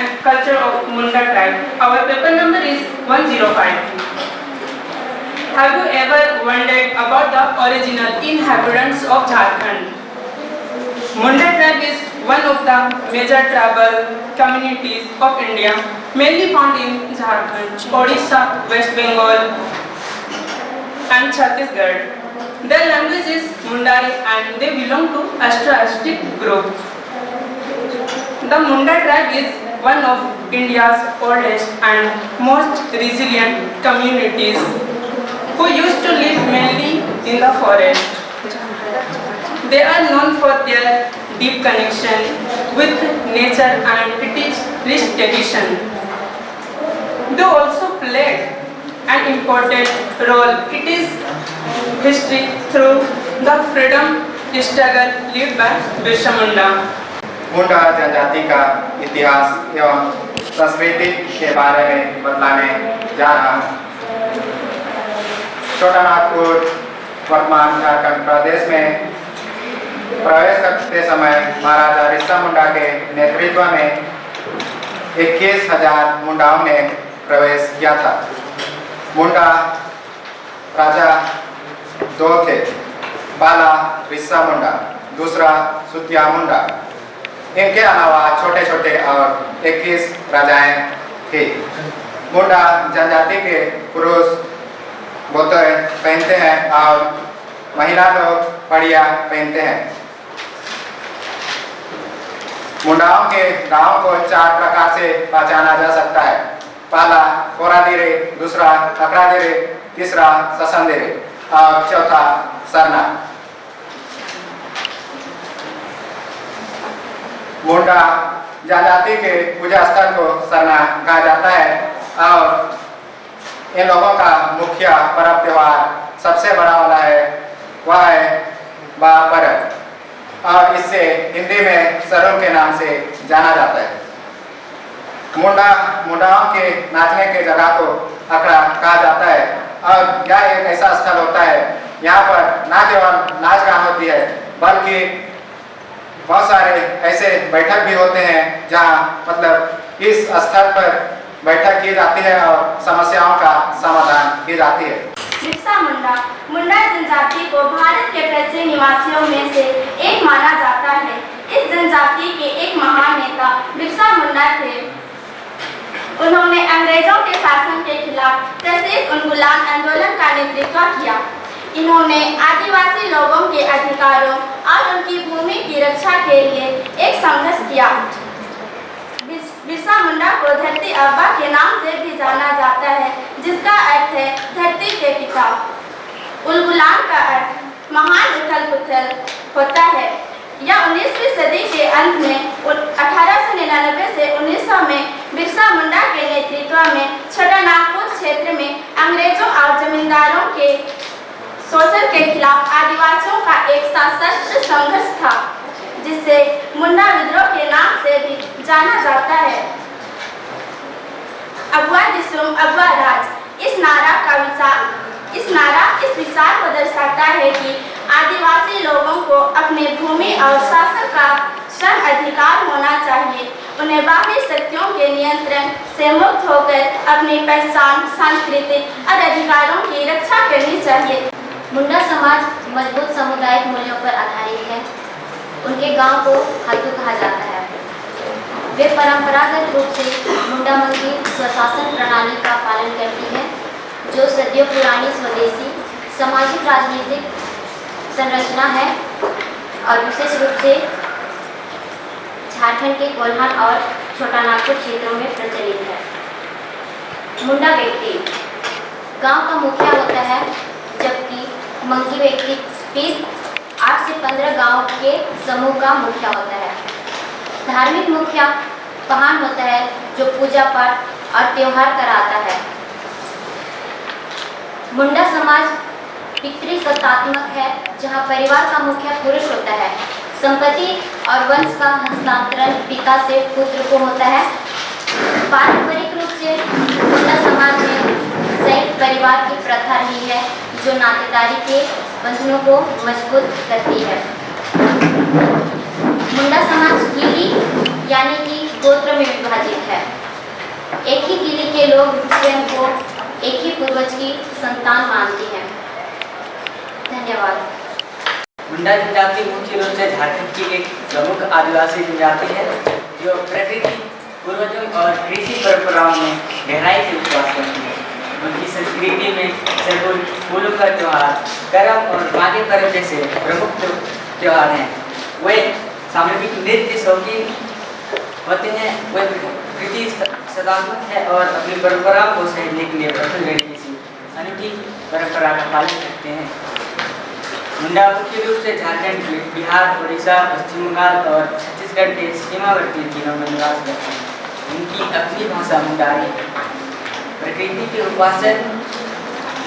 and culture of Munda tribe. Our paper number is 105. Have you ever wondered about the original inhabitants of Jharkhand? Munda tribe is one of the major tribal communities of India, mainly found in Jharkhand, Odisha, West Bengal, and Chhattisgarh. Their language is Mundari and they belong to Ashtra-Ashtic group. The Munda tribe is one of India's oldest and most resilient communities who used to live mainly in the forest. They are known for their deep connection with nature and its rich tradition. They also played an important role in its history through the freedom struggle led by Birsa Munda. मुंडा जनजाति का इतिहास एवं संस्कृति के बारे में बतलाने जा रहा हूँ। छोटा नागपुर वर्तमान झारखंड प्रदेश में प्रवेश करते समय महाराजा बिरसा मुंडा के नेतृत्व में 21,000 मुंडाओं ने प्रवेश किया था। मुंडा राजा दो थे, पहला बिरसा मुंडा, दूसरा सुतिया मुंडा। इनके अलावा छोटे छोटे और 21 राजाएं थी। मुंडा जनजाति के पुरुष बोते पहनते हैं और महिला लोग पड़िया पहनते हैं। मुंडाओं के गांव को 4 प्रकार से पहचाना जा सकता है। पहला कोरादिरे, दूसरा अकरादिरे, तीसरा ससंदिरे और चौथा सरना। मुंडा जनजाति के पूजा स्थल को सरना कहा जाता है और इन लोगों का मुख्य पर्व त्योहार सबसे बड़ा वाला है वह है महापर्व और इससे हिंदी में सरुण के नाम से जाना जाता है। मुंडाओं के नाचने के जगह को अखड़ा कहा जाता है और यह एक ऐसा स्थल होता है यहाँ पर न केवल नाच गान होती है बल्कि बहुत सारे ऐसे बैठक भी होते हैं जहाँ मतलब इस स्थल पर बैठक की जाती है और समस्याओं का समाधान की जाती है। बिरसा मुंडा मुंडा जनजाति को भारत के प्राचीन निवासियों में से एक माना जाता है। इस जनजाति के एक महान नेता बिरसा मुंडा थे। उन्होंने अंग्रेजों के शासन के खिलाफ प्रसिद्ध उन्मूलन आंदोलन का नेतृत्व किया। इन्होंने आदिवासी लोगों के अधिकारों और उनकी भूमि की रक्षा के लिए एक संघर्ष किया। बिरसा मुंडा को धरती अब्बा के नाम से भी जाना जाता है, जिसका अर्थ है धरती के पिता। उलगुलान का अर्थ महान उथल पुथल होता है। यह 19वीं सदी के अंत में 1899 से 1900 में बिरसा मुंडा के नेतृत्व में छोटा नागपुर क्षेत्र में अंग्रेजों और जमींदारों के शोषण के खिलाफ आदिवासियों का एक सशस्त्र संघर्ष था, जिसे मुंडा विद्रोह के नाम से भी जाना जाता है। अगवा दिसुम अगवा राज इस नारा इस विचार को दर्शाता है कि आदिवासी लोगों को अपने भूमि और शासन का स्वयं अधिकार होना चाहिए। उन्हें बाहरी शक्तियों के नियंत्रण से मुक्त होकर अपनी पहचान, संस्कृति और अधिकारों की रक्षा करनी चाहिए। मुंडा समाज मजबूत सामुदायिक मूल्यों पर आधारित है। उनके गांव को हातू कहा जाता है। वे परंपरागत रूप से मुंडा मंगी स्वशासन प्रणाली का पालन करती है, जो सदियों पुरानी स्वदेशी सामाजिक राजनीतिक संरचना है और विशेष रूप से झारखंड के कोल्हान और छोटा नागपुर क्षेत्रों में प्रचलित है। मुंडा व्यक्ति गांव का मुखिया होता है, जबकि मंगी व्यक्ति फिर 8 से 15 गांव के समूह का मुखिया होता है। धार्मिक मुखिया पहान होता है, जो पूजा पाठ और त्योहार कराता है। मुंडा समाज पितृसत्तात्मक है, जहां परिवार का मुखिया पुरुष होता है। संपत्ति और वंश का हस्तांतरण पिता से पुत्र को होता है। पारंपरिक रूप से मुंडा समाज में संयुक्त परिवार की प्रथा रही है, जो नातेदारी के बंधनों को मजबूत करती है। मुंडा समाज गीली यानी कि गोत्र में विभाजित है। एक ही पीढ़ी के लोग स्वयं को एक ही पूर्वज की संतान मानते हैं। धन्यवाद। मुंडा जनजाति मुख्य रूप से झारखंड की एक प्रमुख आदिवासी जनजाति है जो प्रकृति, पूर्वजों और कृषि परंपराओं में गहराई से विश्वास करती है। उनकी संस्कृति में सरहुल, फूलों का त्योहार, करम और माघी पर्व जैसे प्रमुख त्योहार हैं। वे सामूहिक नृत्य शौकीन होते हैं। वे कृषि सदात्मक है और अपनी परंपराओं को सहेजने के लिए पत्थलगढ़ी की अनूठी परंपरा का पालन करते हैं। मुंडा मुख्य रूप से झारखंड, बिहार, उड़ीसा, पश्चिम बंगाल और छत्तीसगढ़ के सीमावर्ती जिलों में निवास करते हैं। उनकी अपनी भाषा मुंडारी है। प्रकृति के उपासक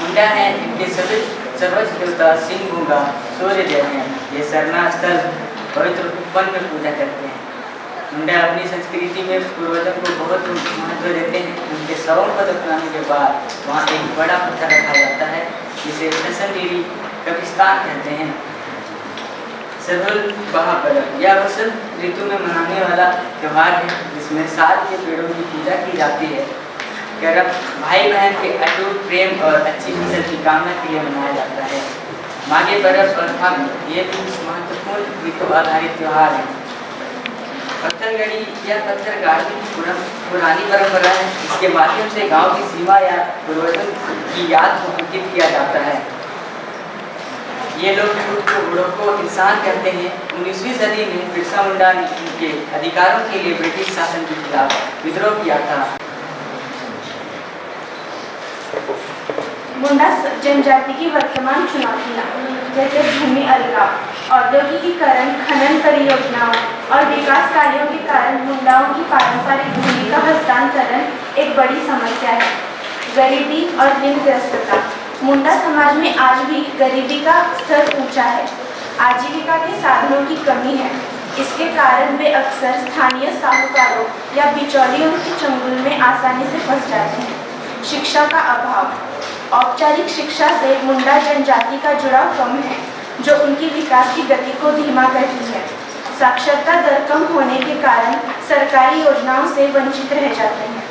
मुंडा हैं। इनके सर्वोच्च देवता सिंह गंगा सूर्यदेव हैं। ये सरना स्थल पवित्र वन में पूजा करते हैं। मुंडा अपनी संस्कृति में पूर्वजों को बहुत महत्व देते हैं। उनके शवों को दफनाने के बाद वहाँ एक बड़ा पत्थर रखा जाता है जिसे फसलगिरी कब्रिस्तान कहते हैं। सरहुल पर्व यह वसंत ऋतु में मनाने वाला त्यौहार है जिसमें साल के पेड़ों की पूजा की जाती है। करम भाई बहन के अटूट प्रेम और अच्छी फसल की कामना के लिए मनाया जाता है। माघी पर्व और फागुन ये भी महत्वपूर्ण ऋतु आधारित त्यौहार है। पत्थलगड़ी या पत्थर गाड़ने की पुरानी परंपरा है। इसके माध्यम से गांव की सीमा या पूर्वजों की याद को अंकित किया जाता है। ये लोग बूढ़ों को इंसान कहते हैं। 19वीं सदी में बिरसा मुंडा ने उनके अधिकारों के लिए ब्रिटिश शासन के खिलाफ विद्रोह किया था। मुंडा जनजाति की वर्तमान चुनौतियाँ जैसे भूमि अलगाव, औद्योगिकीकरण, खनन परियोजनाओं और विकास कार्यों के कारण मुंडाओं की पारंपरिक भूमि का हस्तांतरण एक बड़ी समस्या है। गरीबी और ऋणग्रस्तता, मुंडा समाज में आज भी गरीबी का स्तर ऊंचा है। आजीविका के साधनों की कमी है। इसके कारण वे अक्सर स्थानीय साहूकारों या बिचौलियों के चंगुल में आसानी से फंस जाते हैं। शिक्षा का अभाव, औपचारिक शिक्षा से मुंडा जनजाति का जुड़ाव कम है जो उनकी विकास की गति को धीमा करती है। साक्षरता दर कम होने के कारण सरकारी योजनाओं से वंचित रह जाते हैं।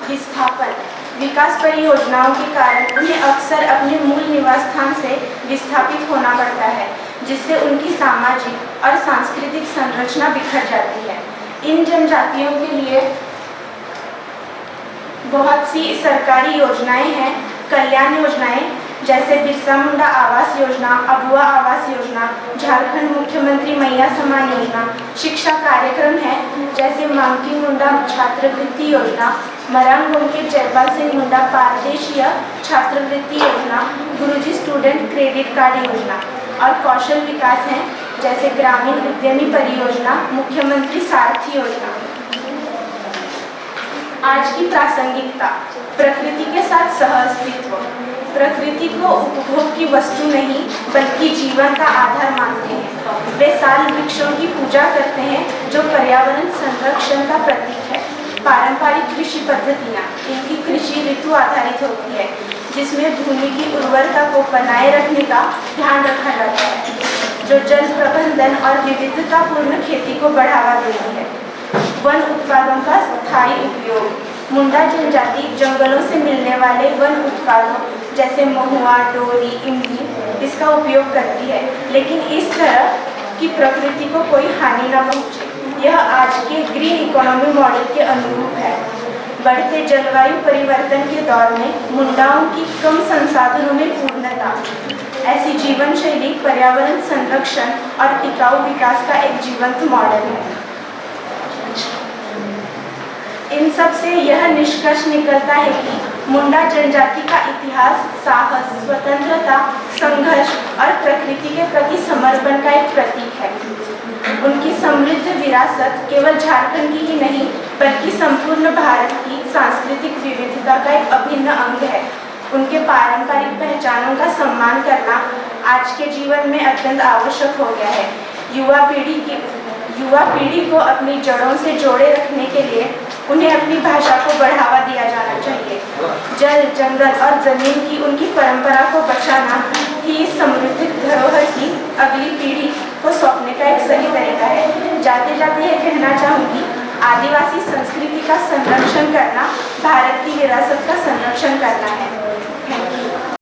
विस्थापन, विकास परियोजनाओं के कारण उन्हें अक्सर अपने मूल निवास स्थान से विस्थापित होना पड़ता है जिससे उनकी सामाजिक और सांस्कृतिक संरचना बिखर जाती है। इन जनजातियों के लिए बहुत सी सरकारी योजनाएं हैं। कल्याण योजनाएं जैसे बिरसा मुंडा आवास योजना, अबुआ आवास योजना, झारखंड मुख्यमंत्री मैया समान योजना। शिक्षा कार्यक्रम है जैसे मांकी मुंडा छात्रवृत्ति योजना, मरांगोम के जयपाल सिंह मुंडा पारदेशीय छात्रवृत्ति योजना, गुरुजी स्टूडेंट क्रेडिट कार्ड योजना। और कौशल विकास है जैसे ग्रामीण उद्यमी परियोजना, मुख्यमंत्री सारथी योजना। आज की प्रासंगिकता, प्रकृति के साथ सहअस्तित्व। प्रकृति को उपभोग की वस्तु नहीं बल्कि जीवन का आधार मानते हैं। वे साल वृक्षों की पूजा करते हैं जो पर्यावरण संरक्षण का प्रतीक है। पारंपरिक कृषि पद्धतियाँ, इनकी कृषि ऋतु आधारित होती है जिसमें भूमि की उर्वरता को बनाए रखने का ध्यान रखा जाता है जो जल प्रबंधन और विविधतापूर्ण खेती को बढ़ावा देती है। वन उत्पादों का स्थायी उपयोग, मुंडा जनजाति जंगलों से मिलने वाले वन उत्पादों जैसे महुआ, डोरी, इमली इसका उपयोग करती है लेकिन इस तरह की प्रकृति को कोई हानि न पहुंचे। यह आज के ग्रीन इकोनॉमी मॉडल के अनुरूप है। बढ़ते जलवायु परिवर्तन के दौर में मुंडाओं की कम संसाधनों में पूर्णता, ऐसी जीवन शैली पर्यावरण संरक्षण और टिकाऊ विकास का एक जीवंत मॉडल है। इन सब से यह निष्कर्ष निकलता है कि मुंडा जनजाति का इतिहास साहस, स्वतंत्रता, संघर्ष और प्रकृति के प्रति समर्पण का एक प्रतीक है। उनकी समृद्ध विरासत केवल झारखंड की ही नहीं बल्कि संपूर्ण भारत की सांस्कृतिक विविधता का एक अभिन्न अंग है। उनके पारंपरिक पहचानों का सम्मान करना आज के जीवन में अत्यंत आवश्यक हो गया है। युवा पीढ़ी को अपनी जड़ों से जोड़े रखने के लिए उन्हें अपनी भाषा को बढ़ावा दिया जाना चाहिए। जल, जंगल और जमीन की उनकी परंपरा को बचाना ही इस समृद्ध धरोहर की अगली पीढ़ी को सौंपने का एक सही तरीका है। जाते जाते ये कहना चाहूँगी, आदिवासी संस्कृति का संरक्षण करना भारत की विरासत का संरक्षण करना है।